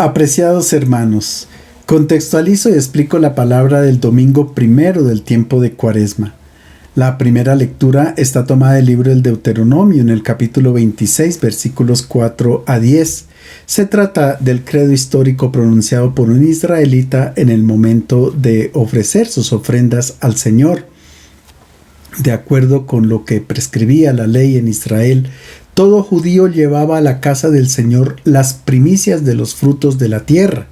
Apreciados hermanos, contextualizo y explico la palabra del domingo primero del tiempo de Cuaresma. La primera lectura está tomada del libro del Deuteronomio en el capítulo 26, versículos 4 a 10. Se trata del credo histórico pronunciado por un israelita en el momento de ofrecer sus ofrendas al Señor. De acuerdo con lo que prescribía la ley en Israel, todo judío llevaba a la casa del Señor las primicias de los frutos de la tierra.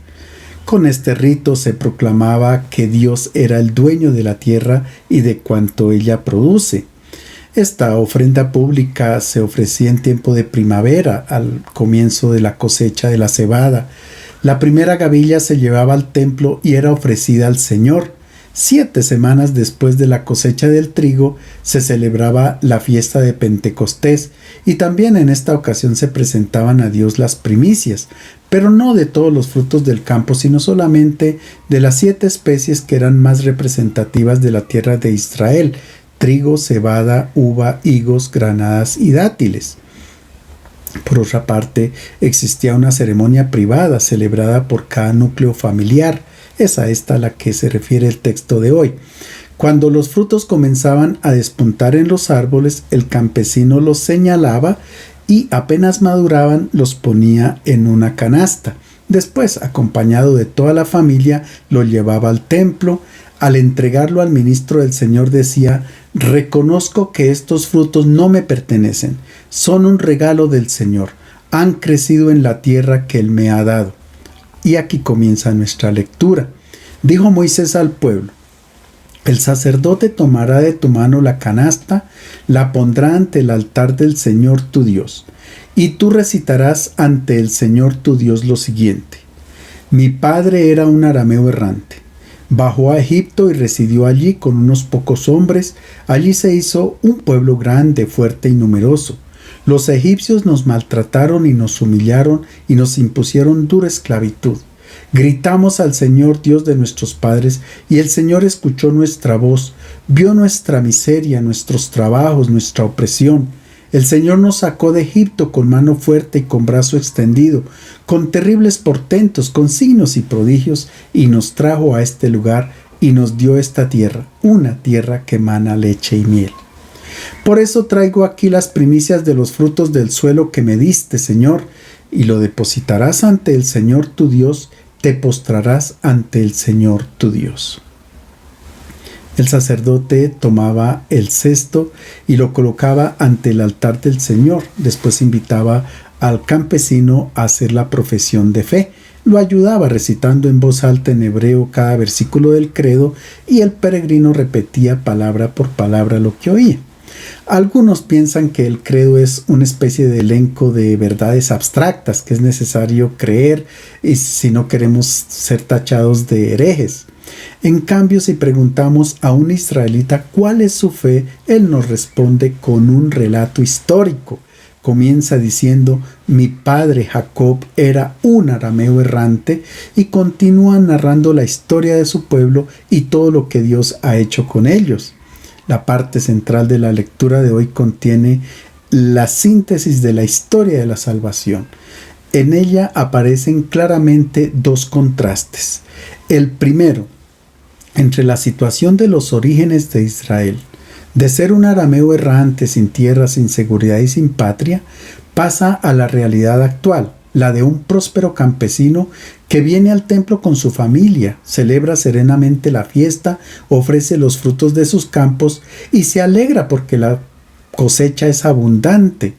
Con este rito se proclamaba que Dios era el dueño de la tierra y de cuanto ella produce. Esta ofrenda pública se ofrecía en tiempo de primavera, al comienzo de la cosecha de la cebada. La primera gavilla se llevaba al templo y era ofrecida al Señor. 7 semanas después de la cosecha del trigo se celebraba la fiesta de Pentecostés y también en esta ocasión se presentaban a Dios las primicias, pero no de todos los frutos del campo, sino solamente de las 7 especies que eran más representativas de la tierra de Israel: trigo, cebada, uva, higos, granadas y dátiles. Por otra parte, existía una ceremonia privada celebrada por cada núcleo familiar. Es a esta a la que se refiere el texto de hoy. Cuando los frutos comenzaban a despuntar en los árboles, el campesino los señalaba y apenas maduraban los ponía en una canasta. Después, acompañado de toda la familia, lo llevaba al templo. Al entregarlo al ministro del Señor decía: «Reconozco que estos frutos no me pertenecen, son un regalo del Señor, han crecido en la tierra que Él me ha dado». Y aquí comienza nuestra lectura. Dijo Moisés al pueblo: «El sacerdote tomará de tu mano la canasta, la pondrá ante el altar del Señor tu Dios, y tú recitarás ante el Señor tu Dios lo siguiente: Mi padre era un arameo errante. Bajó a Egipto y residió allí con unos pocos hombres. Allí se hizo un pueblo grande, fuerte y numeroso. Los egipcios nos maltrataron y nos humillaron y nos impusieron dura esclavitud. Gritamos al Señor, Dios de nuestros padres, y el Señor escuchó nuestra voz, vio nuestra miseria, nuestros trabajos, nuestra opresión. El Señor nos sacó de Egipto con mano fuerte y con brazo extendido, con terribles portentos, con signos y prodigios, y nos trajo a este lugar y nos dio esta tierra, una tierra que emana leche y miel. Por eso traigo aquí las primicias de los frutos del suelo que me diste, Señor, y lo depositarás ante el Señor tu Dios, te postrarás ante el Señor tu Dios». El sacerdote tomaba el cesto y lo colocaba ante el altar del Señor. Después invitaba al campesino a hacer la profesión de fe. Lo ayudaba recitando en voz alta en hebreo cada versículo del credo y el peregrino repetía palabra por palabra lo que oía. Algunos piensan que el credo es una especie de elenco de verdades abstractas que es necesario creer y si no queremos ser tachados de herejes. En cambio, si preguntamos a un israelita cuál es su fe, él nos responde con un relato histórico. Comienza diciendo: «Mi padre Jacob era un arameo errante», y continúa narrando la historia de su pueblo y todo lo que Dios ha hecho con ellos. La parte central de la lectura de hoy contiene la síntesis de la historia de la salvación. En ella aparecen claramente 2 contrastes. El primero, entre la situación de los orígenes de Israel, de ser un arameo errante, sin tierra, sin seguridad y sin patria, pasa a la realidad actual, la de un próspero campesino que viene al templo con su familia, celebra serenamente la fiesta, ofrece los frutos de sus campos y se alegra porque la cosecha es abundante.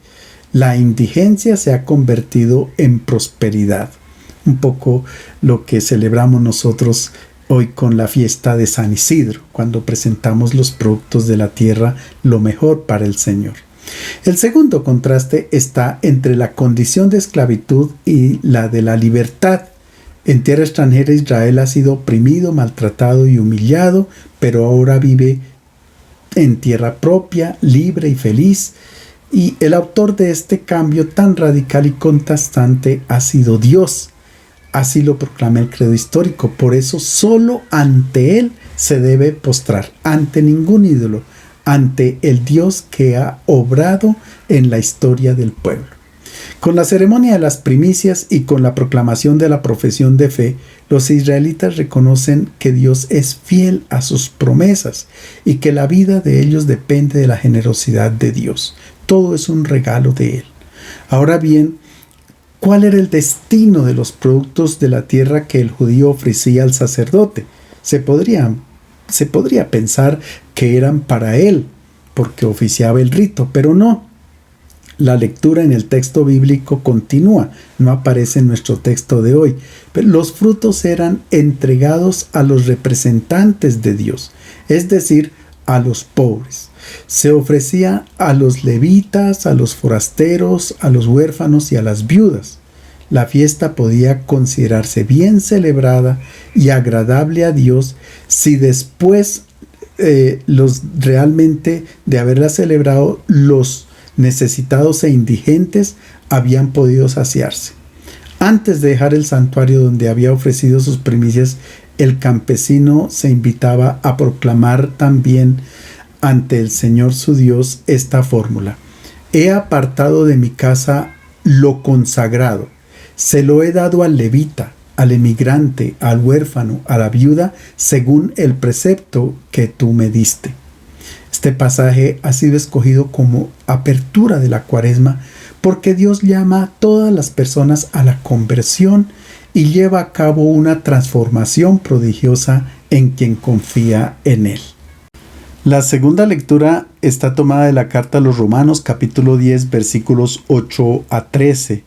La indigencia se ha convertido en prosperidad. Un poco lo que celebramos nosotros hoy con la fiesta de San Isidro, cuando presentamos los productos de la tierra, lo mejor para el Señor. El segundo contraste está entre la condición de esclavitud y la de la libertad. En tierra extranjera Israel ha sido oprimido, maltratado y humillado, pero ahora vive en tierra propia, libre y feliz. Y el autor de este cambio tan radical y contrastante ha sido Dios. Así lo proclama el credo histórico. Por eso solo ante Él se debe postrar, ante ningún ídolo, ante el Dios que ha obrado en la historia del pueblo. Con la ceremonia de las primicias y con la proclamación de la profesión de fe, los israelitas reconocen que Dios es fiel a sus promesas y que la vida de ellos depende de la generosidad de Dios. Todo es un regalo de Él. Ahora bien, ¿cuál era el destino de los productos de la tierra que el judío ofrecía al sacerdote? Se podría pensar que eran para él, porque oficiaba el rito, pero no. La lectura en el texto bíblico continúa, no aparece en nuestro texto de hoy, pero los frutos eran entregados a los representantes de Dios, es decir, a los pobres. Se ofrecía a los levitas, a los forasteros, a los huérfanos y a las viudas. La fiesta podía considerarse bien celebrada y agradable a Dios si después los realmente de haberla celebrado, los necesitados e indigentes habían podido saciarse. Antes de dejar el santuario donde había ofrecido sus primicias, el campesino se invitaba a proclamar también ante el Señor su Dios esta fórmula: he apartado de mi casa lo consagrado, se lo he dado al levita, al emigrante, al huérfano, a la viuda, según el precepto que tú me diste. Este pasaje ha sido escogido como apertura de la Cuaresma porque Dios llama a todas las personas a la conversión y lleva a cabo una transformación prodigiosa en quien confía en Él. La segunda lectura está tomada de la carta a los Romanos, capítulo 10, versículos 8 a 13.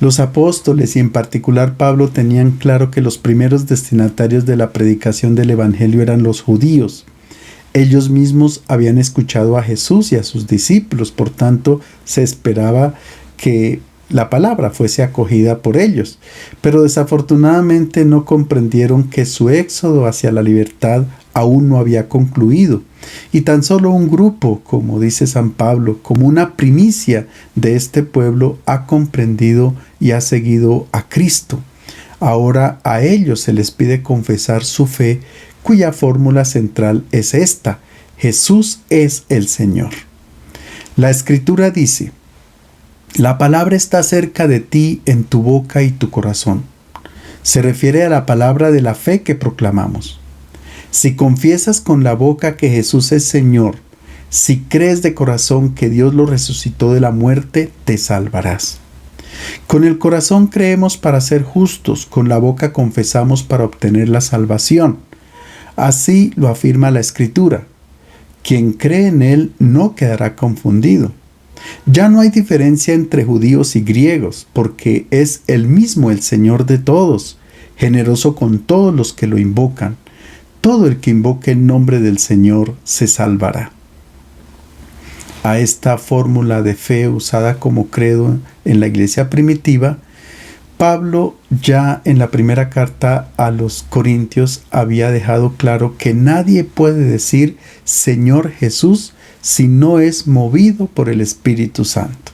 Los apóstoles y en particular Pablo tenían claro que los primeros destinatarios de la predicación del Evangelio eran los judíos. Ellos mismos habían escuchado a Jesús y a sus discípulos, por tanto se esperaba que la palabra fuese acogida por ellos, pero desafortunadamente no comprendieron que su éxodo hacia la libertad aún no había concluido, y tan solo un grupo, como dice San Pablo, como una primicia de este pueblo, ha comprendido y ha seguido a Cristo. Ahora a ellos se les pide confesar su fe, cuya fórmula central es esta: Jesús es el Señor. La Escritura dice: la palabra está cerca de ti, en tu boca y tu corazón. Se refiere a la palabra de la fe que proclamamos. Si confiesas con la boca que Jesús es Señor, si crees de corazón que Dios lo resucitó de la muerte, te salvarás. Con el corazón creemos para ser justos, con la boca confesamos para obtener la salvación. Así lo afirma la Escritura: quien cree en Él no quedará confundido. Ya no hay diferencia entre judíos y griegos, porque es el mismo el Señor de todos, generoso con todos los que lo invocan. Todo el que invoque el nombre del Señor se salvará. A esta fórmula de fe usada como credo en la iglesia primitiva, Pablo ya en la primera carta a los Corintios había dejado claro que nadie puede decir Señor Jesús si no es movido por el Espíritu Santo.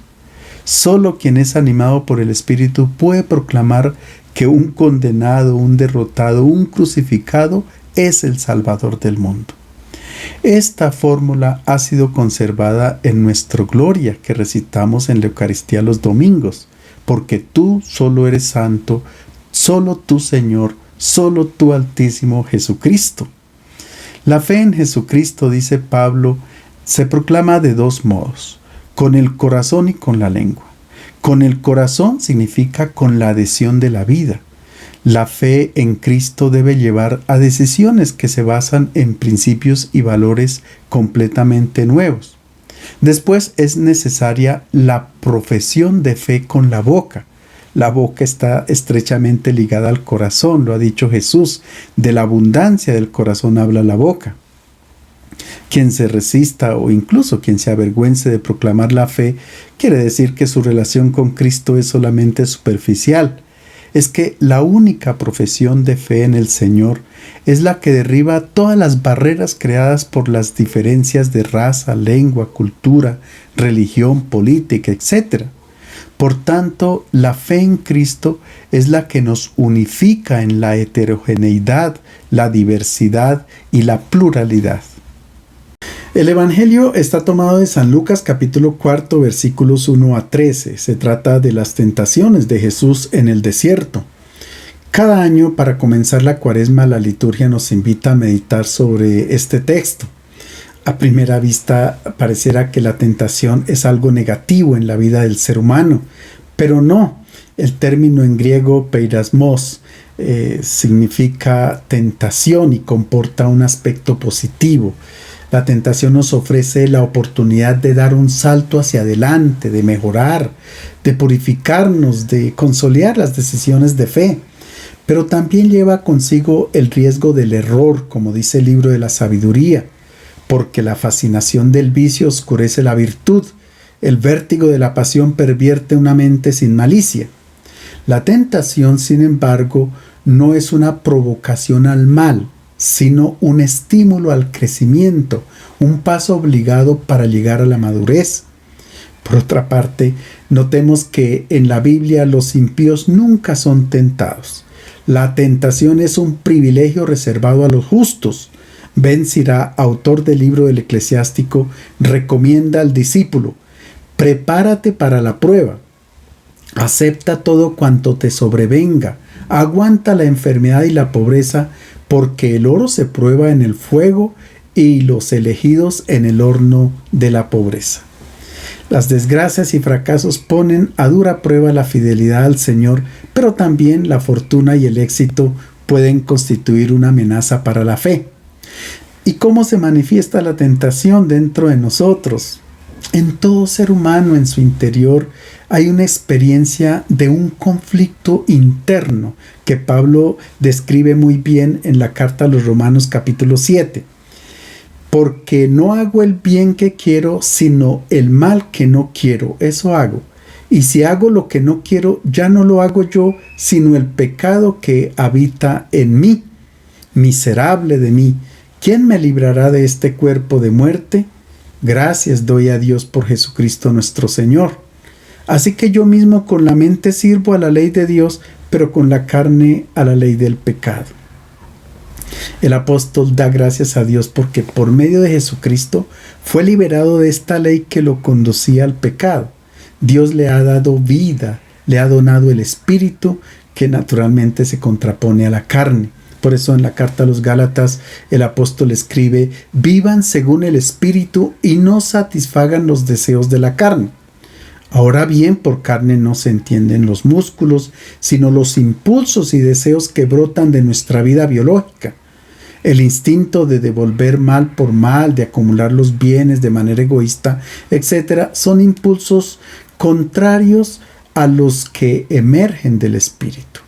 Solo quien es animado por el Espíritu puede proclamar que un condenado, un derrotado, un crucificado es el Salvador del mundo. Esta fórmula ha sido conservada en nuestra Gloria que recitamos en la Eucaristía los domingos, porque tú solo eres santo, solo tú Señor, solo tú Altísimo Jesucristo. La fe en Jesucristo, dice Pablo, se proclama de dos modos: con el corazón y con la lengua. Con el corazón significa con la adhesión de la vida. La fe en Cristo debe llevar a decisiones que se basan en principios y valores completamente nuevos. Después es necesaria la profesión de fe con la boca. La boca está estrechamente ligada al corazón, lo ha dicho Jesús: de la abundancia del corazón habla la boca. Quien se resista o incluso quien se avergüence de proclamar la fe, quiere decir que su relación con Cristo es solamente superficial. Es que la única profesión de fe en el Señor es la que derriba todas las barreras creadas por las diferencias de raza, lengua, cultura, religión, política, etc. Por tanto, la fe en Cristo es la que nos unifica en la heterogeneidad, la diversidad y la pluralidad. El Evangelio está tomado de San Lucas capítulo 4 versículos 1 a 13. Se trata de las tentaciones de Jesús en el desierto. Cada año, para comenzar la Cuaresma, la liturgia nos invita a meditar sobre este texto. A primera vista pareciera que la tentación es algo negativo en la vida del ser humano, pero no. El término en griego peirasmos significa tentación y comporta un aspecto positivo. La tentación nos ofrece la oportunidad de dar un salto hacia adelante, de mejorar, de purificarnos, de consolidar las decisiones de fe. Pero también lleva consigo el riesgo del error, como dice el libro de la sabiduría, porque la fascinación del vicio oscurece la virtud, el vértigo de la pasión pervierte una mente sin malicia. La tentación, sin embargo, no es una provocación al mal, sino un estímulo al crecimiento, un paso obligado para llegar a la madurez. Por otra parte, notemos que en la Biblia los impíos nunca son tentados. La tentación es un privilegio reservado a los justos. Ben Sirá, autor del libro del Eclesiástico, recomienda al discípulo: prepárate para la prueba, acepta todo cuanto te sobrevenga, aguanta la enfermedad y la pobreza, porque el oro se prueba en el fuego y los elegidos en el horno de la pobreza. Las desgracias y fracasos ponen a dura prueba la fidelidad al Señor, pero también la fortuna y el éxito pueden constituir una amenaza para la fe. ¿Y cómo se manifiesta la tentación dentro de nosotros? En todo ser humano, en su interior, hay una experiencia de un conflicto interno que Pablo describe muy bien en la carta a los Romanos capítulo 7. Porque no hago el bien que quiero, sino el mal que no quiero, eso hago. Y si hago lo que no quiero, ya no lo hago yo, sino el pecado que habita en mí. Miserable de mí, ¿quién me librará de este cuerpo de muerte? Gracias doy a Dios por Jesucristo nuestro Señor. Así que yo mismo con la mente sirvo a la ley de Dios, pero con la carne a la ley del pecado. El apóstol da gracias a Dios porque por medio de Jesucristo fue liberado de esta ley que lo conducía al pecado. Dios le ha dado vida, le ha donado el Espíritu que naturalmente se contrapone a la carne. Por eso en la carta a los Gálatas el apóstol escribe: vivan según el Espíritu y no satisfagan los deseos de la carne. Ahora bien, por carne no se entienden los músculos, sino los impulsos y deseos que brotan de nuestra vida biológica. El instinto de devolver mal por mal, de acumular los bienes de manera egoísta, etc., son impulsos contrarios a los que emergen del Espíritu.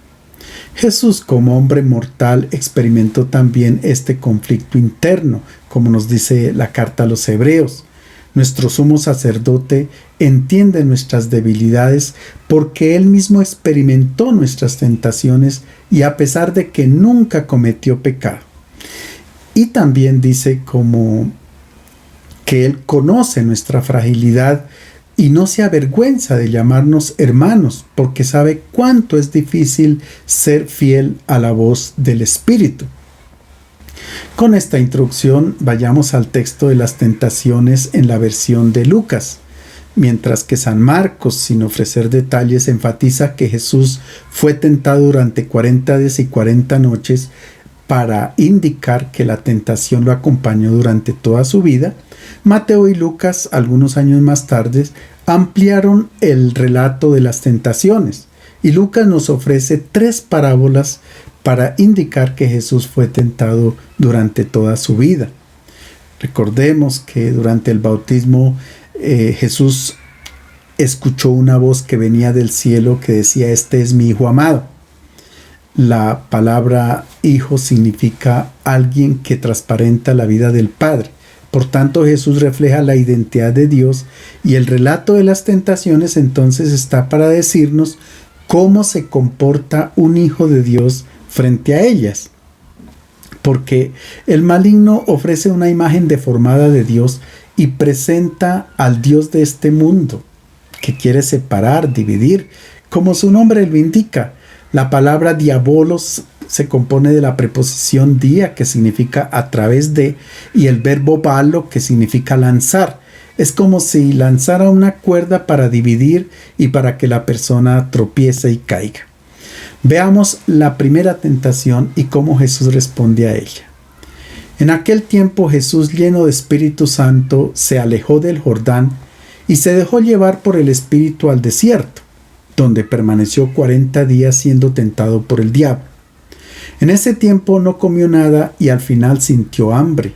Jesús, como hombre mortal, experimentó también este conflicto interno, como nos dice la carta a los Hebreos. Nuestro sumo sacerdote entiende nuestras debilidades porque él mismo experimentó nuestras tentaciones y a pesar de que nunca cometió pecado. Y también dice como que él conoce nuestra fragilidad y no se avergüenza de llamarnos hermanos porque sabe cuánto es difícil ser fiel a la voz del Espíritu. Con esta introducción vayamos al texto de las tentaciones en la versión de Lucas. Mientras que San Marcos, sin ofrecer detalles, enfatiza que Jesús fue tentado durante 40 días y 40 noches para indicar que la tentación lo acompañó durante toda su vida, Mateo y Lucas, algunos años más tarde, ampliaron el relato de las tentaciones y Lucas nos ofrece 3 parábolas para indicar que Jesús fue tentado durante toda su vida. Recordemos que durante el bautismo Jesús escuchó una voz que venía del cielo que decía: este es mi Hijo amado. La palabra hijo significa alguien que transparenta la vida del Padre. Por tanto, Jesús refleja la identidad de Dios y el relato de las tentaciones entonces está para decirnos cómo se comporta un hijo de Dios frente a ellas. Porque el maligno ofrece una imagen deformada de Dios y presenta al Dios de este mundo, que quiere separar, dividir, como su nombre lo indica. La palabra diabolos se compone de la preposición dia, que significa a través de, y el verbo balo, que significa lanzar. Es como si lanzara una cuerda para dividir y para que la persona tropiece y caiga. Veamos la primera tentación y cómo Jesús responde a ella. En aquel tiempo Jesús, lleno de Espíritu Santo, se alejó del Jordán y se dejó llevar por el Espíritu al desierto, donde permaneció 40 días siendo tentado por el diablo. En ese tiempo no comió nada y al final sintió hambre.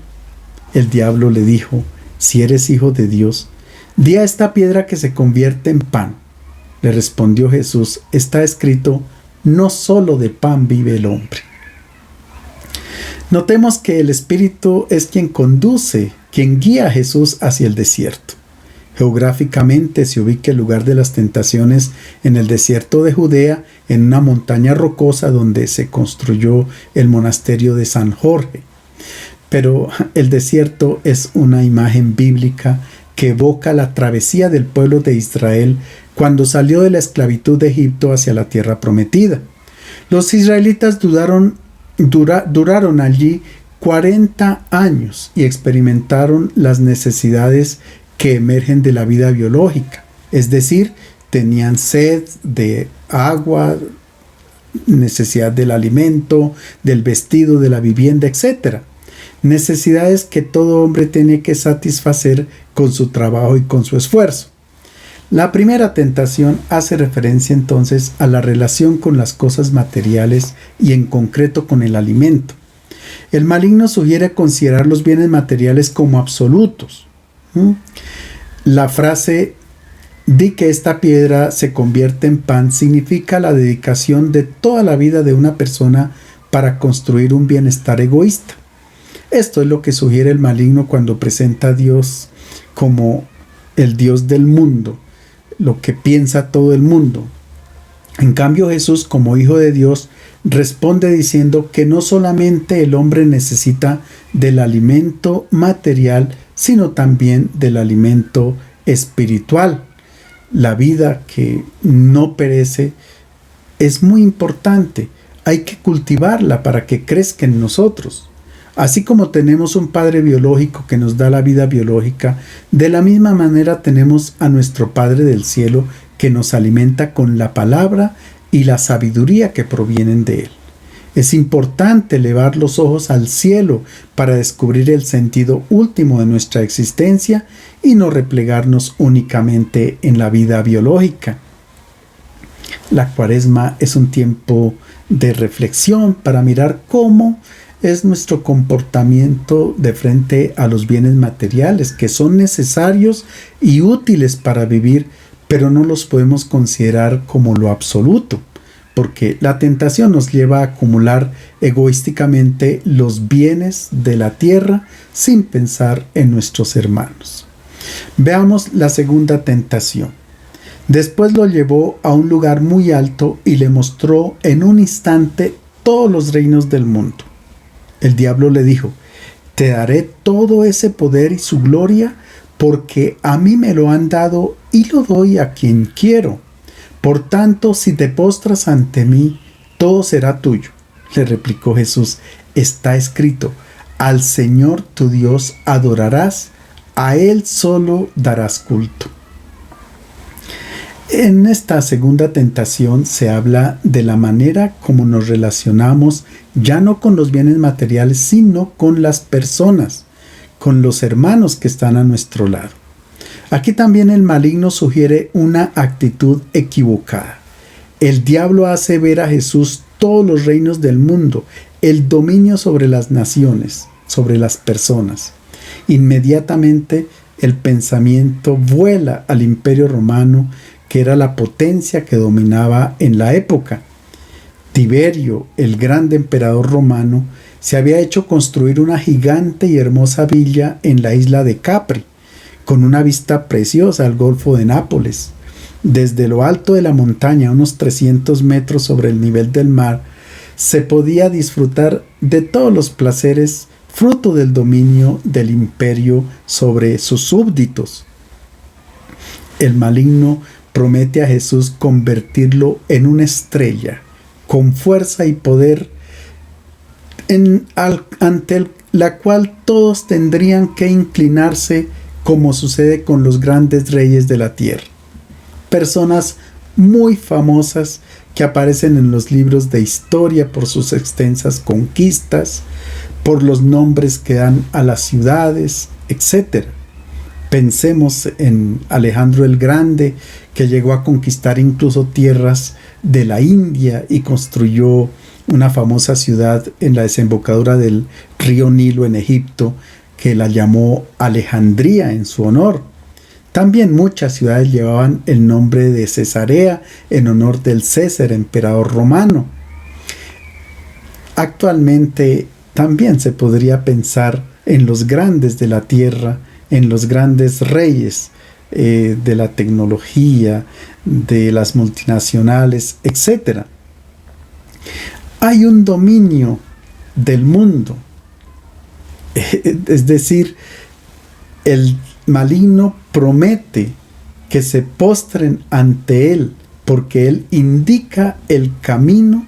El diablo le dijo: si eres hijo de Dios, di a esta piedra que se convierte en pan. Le respondió Jesús: está escrito, no solo de pan vive el hombre. Notemos que el Espíritu es quien conduce, quien guía a Jesús hacia el desierto. Geográficamente se ubica el lugar de las tentaciones en el desierto de Judea, en una montaña rocosa donde se construyó el monasterio de San Jorge. Pero el desierto es una imagen bíblica que evoca la travesía del pueblo de Israel cuando salió de la esclavitud de Egipto hacia la tierra prometida. Los israelitas duraron allí 40 años y experimentaron las necesidades que emergen de la vida biológica, es decir, tenían sed de agua, necesidad del alimento, del vestido, de la vivienda, etc. Necesidades que todo hombre tiene que satisfacer con su trabajo y con su esfuerzo. La primera tentación hace referencia entonces a la relación con las cosas materiales y en concreto con el alimento. El maligno sugiere considerar los bienes materiales como absolutos. La frase "di que esta piedra se convierte en pan" significa la dedicación de toda la vida de una persona para construir un bienestar egoísta. Esto es lo que sugiere el maligno cuando presenta a Dios como el Dios del mundo, lo que piensa todo el mundo. En cambio, Jesús, como Hijo de Dios, responde diciendo que no solamente el hombre necesita del alimento material, sino también del alimento espiritual. La vida que no perece es muy importante. Hay que cultivarla para que crezca en nosotros. Así como tenemos un padre biológico que nos da la vida biológica, de la misma manera tenemos a nuestro Padre del cielo que nos alimenta con la palabra y la sabiduría que provienen de él. Es importante elevar los ojos al cielo para descubrir el sentido último de nuestra existencia y no replegarnos únicamente en la vida biológica. La Cuaresma es un tiempo de reflexión para mirar cómo es nuestro comportamiento de frente a los bienes materiales, que son necesarios y útiles para vivir, pero no los podemos considerar como lo absoluto, porque la tentación nos lleva a acumular egoísticamente los bienes de la tierra sin pensar en nuestros hermanos. Veamos la segunda tentación. Después lo llevó a un lugar muy alto y le mostró en un instante todos los reinos del mundo. El diablo le dijo: te daré todo ese poder y su gloria, porque a mí me lo han dado y lo doy a quien quiero. Por tanto, si te postras ante mí, todo será tuyo. Le replicó Jesús: está escrito, al Señor tu Dios adorarás, a Él solo darás culto. En esta segunda tentación se habla de la manera como nos relacionamos, ya no con los bienes materiales, sino con las personas, con los hermanos que están a nuestro lado. Aquí también el maligno sugiere una actitud equivocada. El diablo hace ver a Jesús todos los reinos del mundo, el dominio sobre las naciones, sobre las personas. Inmediatamente el pensamiento vuela al Imperio Romano, que era la potencia que dominaba en la época. Tiberio, el grande emperador romano, se había hecho construir una gigante y hermosa villa en la isla de Capri, con una vista preciosa al Golfo de Nápoles. Desde lo alto de la montaña, unos 300 metros sobre el nivel del mar, se podía disfrutar de todos los placeres fruto del dominio del imperio sobre sus súbditos. El maligno promete a Jesús convertirlo en una estrella con fuerza y poder ante la cual todos tendrían que inclinarse, como sucede con los grandes reyes de la tierra. Personas muy famosas que aparecen en los libros de historia por sus extensas conquistas, por los nombres que dan a las ciudades, etc. Pensemos en Alejandro el Grande, que llegó a conquistar incluso tierras de la India y construyó una famosa ciudad en la desembocadura del río Nilo en Egipto, que la llamó Alejandría en su honor. También muchas ciudades llevaban el nombre de Cesarea en honor del César, emperador romano. Actualmente también se podría pensar en los grandes de la tierra, en los grandes reyes de la tecnología, de las multinacionales, etc. Hay un dominio del mundo, es decir, el maligno promete que se postren ante él, porque él indica el camino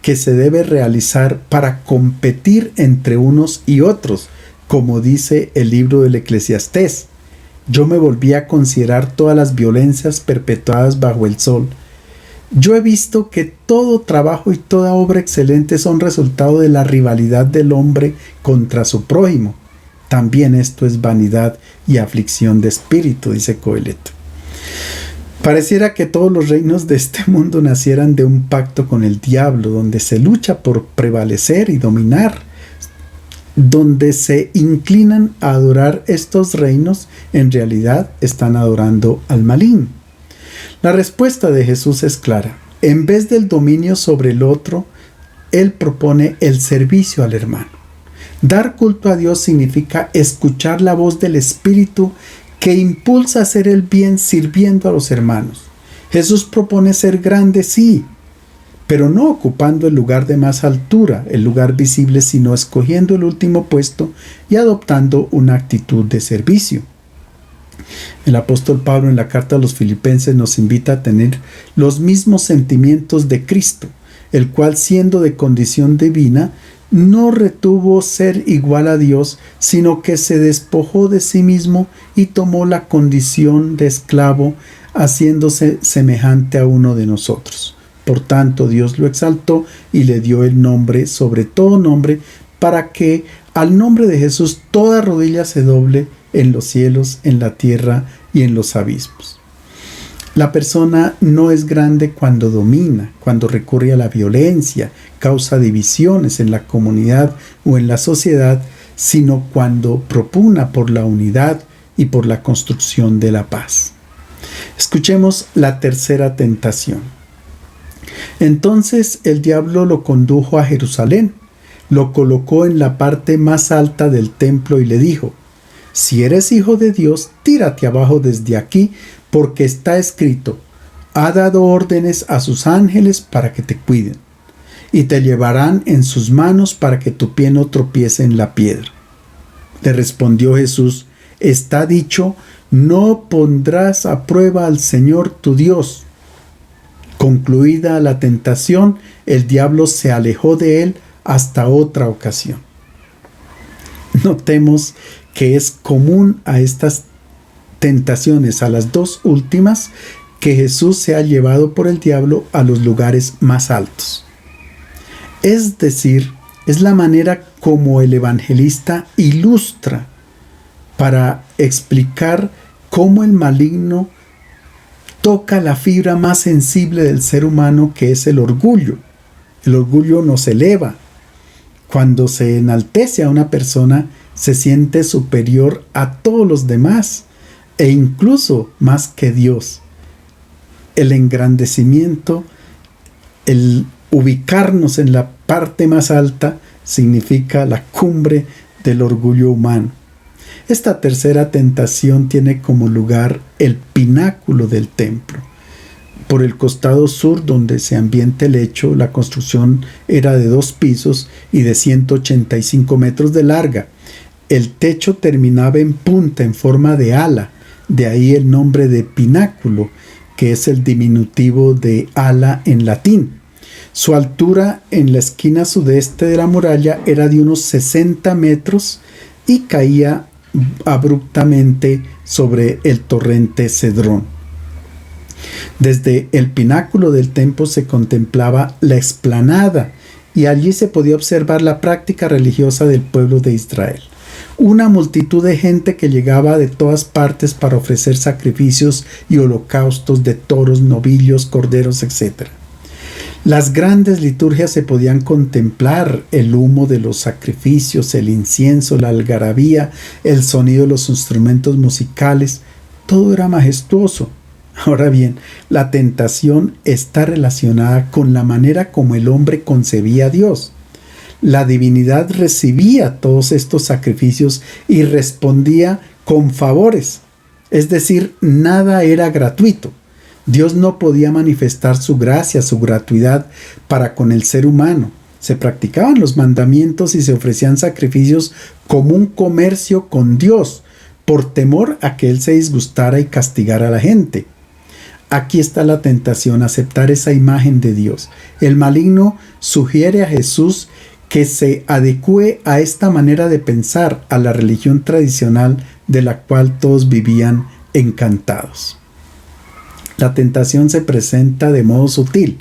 que se debe realizar para competir entre unos y otros, como dice el libro del Eclesiastés. Yo me volví a considerar todas las violencias perpetuadas bajo el sol. Yo he visto que todo trabajo y toda obra excelente son resultado de la rivalidad del hombre contra su prójimo. También esto es vanidad y aflicción de espíritu, dice Coelet. Pareciera que todos los reinos de este mundo nacieran de un pacto con el diablo, donde se lucha por prevalecer y dominar. Donde se inclinan a adorar estos reinos, en realidad están adorando al maligno. La respuesta de Jesús es clara. En vez del dominio sobre el otro, Él propone el servicio al hermano. Dar culto a Dios significa escuchar la voz del Espíritu que impulsa a hacer el bien sirviendo a los hermanos. Jesús propone ser grande, sí, pero no ocupando el lugar de más altura, el lugar visible, sino escogiendo el último puesto y adoptando una actitud de servicio. El apóstol Pablo en la carta a los Filipenses nos invita a tener los mismos sentimientos de Cristo, el cual, siendo de condición divina, no retuvo ser igual a Dios, sino que se despojó de sí mismo y tomó la condición de esclavo, haciéndose semejante a uno de nosotros. Por tanto, Dios lo exaltó y le dio el nombre sobre todo nombre, para que al nombre de Jesús toda rodilla se doble en los cielos, en la tierra y en los abismos. La persona no es grande cuando domina, cuando recurre a la violencia, causa divisiones en la comunidad o en la sociedad, sino cuando propugna por la unidad y por la construcción de la paz. Escuchemos la tercera tentación. Entonces el diablo lo condujo a Jerusalén, lo colocó en la parte más alta del templo y le dijo: si eres hijo de Dios, tírate abajo desde aquí, porque está escrito: ha dado órdenes a sus ángeles para que te cuiden, y te llevarán en sus manos para que tu pie no tropiece en la piedra. Le respondió Jesús: está dicho, no pondrás a prueba al Señor tu Dios. Concluida la tentación, el diablo se alejó de él hasta otra ocasión. Notemos que es común a estas tentaciones, a las dos últimas, que Jesús se ha llevado por el diablo a los lugares más altos. Es decir, es la manera como el evangelista ilustra para explicar cómo el maligno toca la fibra más sensible del ser humano, que es el orgullo. El orgullo nos eleva. Cuando se enaltece a una persona, se siente superior a todos los demás e incluso más que Dios. El engrandecimiento, el ubicarnos en la parte más alta, significa la cumbre del orgullo humano. Esta tercera tentación tiene como lugar el pináculo del templo. Por el costado sur, donde se ambienta el hecho, la construcción era de 2 pisos y de 185 metros de larga. El techo terminaba en punta en forma de ala, de ahí el nombre de pináculo, que es el diminutivo de ala en latín. Su altura en la esquina sudeste de la muralla era de unos 60 metros y caía abruptamente sobre el torrente Cedrón. Desde el pináculo del templo se contemplaba la explanada y allí se podía observar la práctica religiosa del pueblo de Israel. Una multitud de gente que llegaba de todas partes para ofrecer sacrificios y holocaustos de toros, novillos, corderos, etc. Las grandes liturgias se podían contemplar: el humo de los sacrificios, el incienso, la algarabía, el sonido de los instrumentos musicales. Todo era majestuoso. Ahora bien, la tentación está relacionada con la manera como el hombre concebía a Dios. La divinidad recibía todos estos sacrificios y respondía con favores. Es decir, nada era gratuito. Dios no podía manifestar su gracia, su gratuidad para con el ser humano. Se practicaban los mandamientos y se ofrecían sacrificios como un comercio con Dios, por temor a que Él se disgustara y castigara a la gente. Aquí está la tentación: aceptar esa imagen de Dios. El maligno sugiere a Jesús que se adecúe a esta manera de pensar, a la religión tradicional de la cual todos vivían encantados. La tentación se presenta de modo sutil.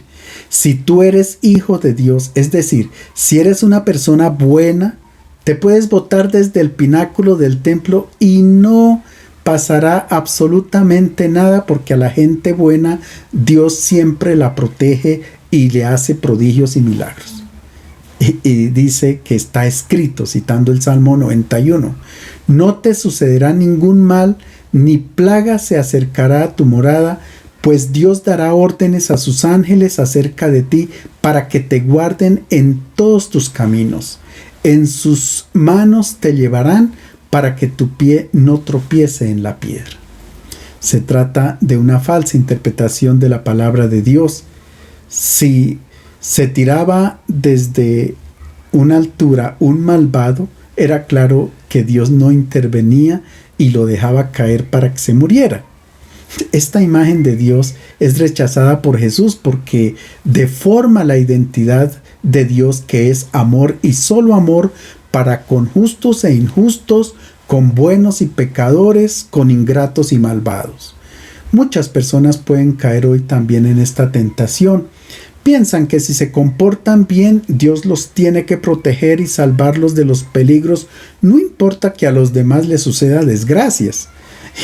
Si tú eres hijo de Dios, es decir, si eres una persona buena, te puedes botar desde el pináculo del templo y no pasará absolutamente nada, porque a la gente buena Dios siempre la protege y le hace prodigios y milagros. Y dice que está escrito, citando el Salmo 91, no te sucederá ningún mal, ni plaga se acercará a tu morada, pues Dios dará órdenes a sus ángeles acerca de ti para que te guarden en todos tus caminos. En sus manos te llevarán para que tu pie no tropiece en la piedra. Se trata de una falsa interpretación de la palabra de Dios. Si se tiraba desde una altura un malvado, era claro que Dios no intervenía y lo dejaba caer para que se muriera. Esta imagen de Dios es rechazada por Jesús porque deforma la identidad de Dios, que es amor y solo amor para con justos e injustos, con buenos y pecadores, con ingratos y malvados. Muchas personas pueden caer hoy también en esta tentación. Piensan que si se comportan bien, Dios los tiene que proteger y salvarlos de los peligros, no importa que a los demás les suceda desgracias.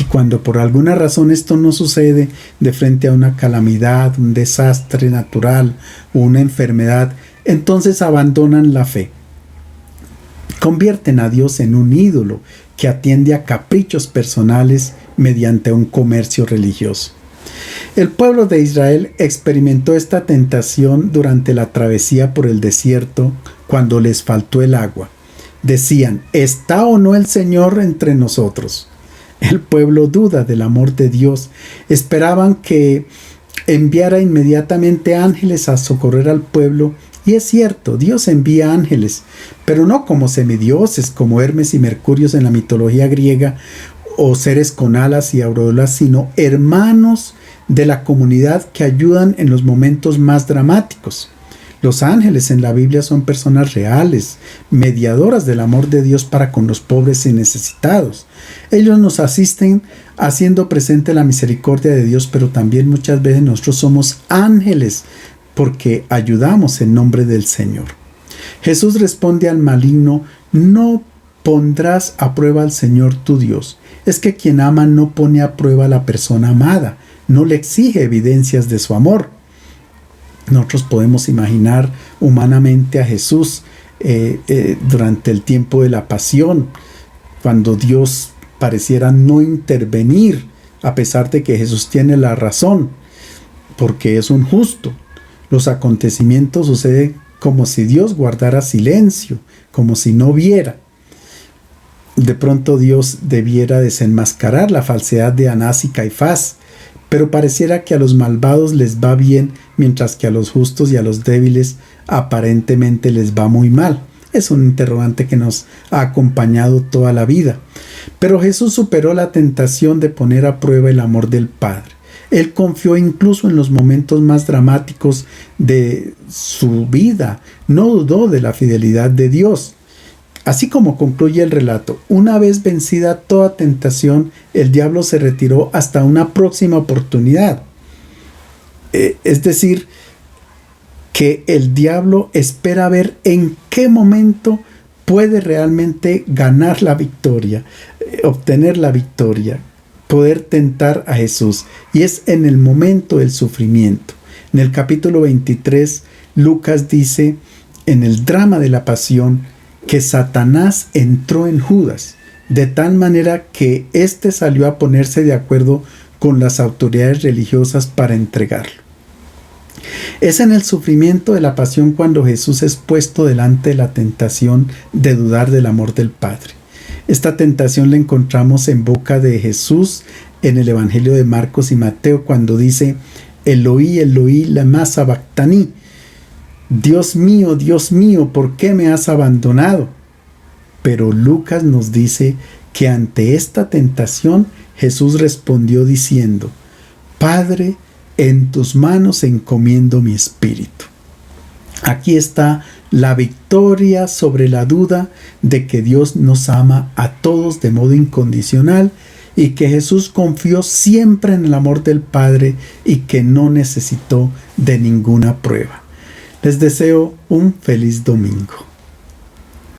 Y cuando por alguna razón esto no sucede, de frente a una calamidad, un desastre natural o una enfermedad, entonces abandonan la fe. Convierten a Dios en un ídolo que atiende a caprichos personales mediante un comercio religioso. El pueblo de Israel experimentó esta tentación durante la travesía por el desierto, cuando les faltó el agua. Decían: ¿está o no el Señor entre nosotros? El pueblo duda del amor de Dios. Esperaban que enviara inmediatamente ángeles a socorrer al pueblo. Y es cierto, Dios envía ángeles, pero no como semidioses, como Hermes y Mercurio en la mitología griega, o seres con alas y aureolas, sino hermanos de la comunidad que ayudan en los momentos más dramáticos. Los ángeles en la Biblia son personas reales, mediadoras del amor de Dios para con los pobres y necesitados. Ellos nos asisten haciendo presente la misericordia de Dios, pero también muchas veces nosotros somos ángeles porque ayudamos en nombre del Señor. Jesús responde al maligno: no pondrás a prueba al Señor tu Dios. Es que quien ama no pone a prueba a la persona amada, no le exige evidencias de su amor. Nosotros podemos imaginar humanamente a Jesús durante el tiempo de la pasión, cuando Dios pareciera no intervenir, a pesar de que Jesús tiene la razón, porque es un justo. Los acontecimientos suceden como si Dios guardara silencio, como si no viera. De pronto Dios debiera desenmascarar la falsedad de Anás y Caifás, pero pareciera que a los malvados les va bien, mientras que a los justos y a los débiles aparentemente les va muy mal. Es un interrogante que nos ha acompañado toda la vida. Pero Jesús superó la tentación de poner a prueba el amor del Padre. Él confió incluso en los momentos más dramáticos de su vida. No dudó de la fidelidad de Dios. Así como concluye el relato, una vez vencida toda tentación, el diablo se retiró hasta una próxima oportunidad. Es decir, que el diablo espera ver en qué momento puede realmente ganar la victoria, obtener la victoria, poder tentar a Jesús. Y es en el momento del sufrimiento. En el capítulo 23, Lucas dice, en el drama de la pasión, que Satanás entró en Judas, de tal manera que éste salió a ponerse de acuerdo con las autoridades religiosas para entregarlo. Es en el sufrimiento de la pasión cuando Jesús es puesto delante de la tentación de dudar del amor del Padre. Esta tentación la encontramos en boca de Jesús en el Evangelio de Marcos y Mateo cuando dice, Eloí, Eloí, lama sabactani. Dios mío, ¿por qué me has abandonado? Pero Lucas nos dice que ante esta tentación Jesús respondió diciendo, Padre, en tus manos encomiendo mi espíritu. Aquí está la victoria sobre la duda de que Dios nos ama a todos de modo incondicional y que Jesús confió siempre en el amor del Padre y que no necesitó de ninguna prueba. Les deseo un feliz domingo.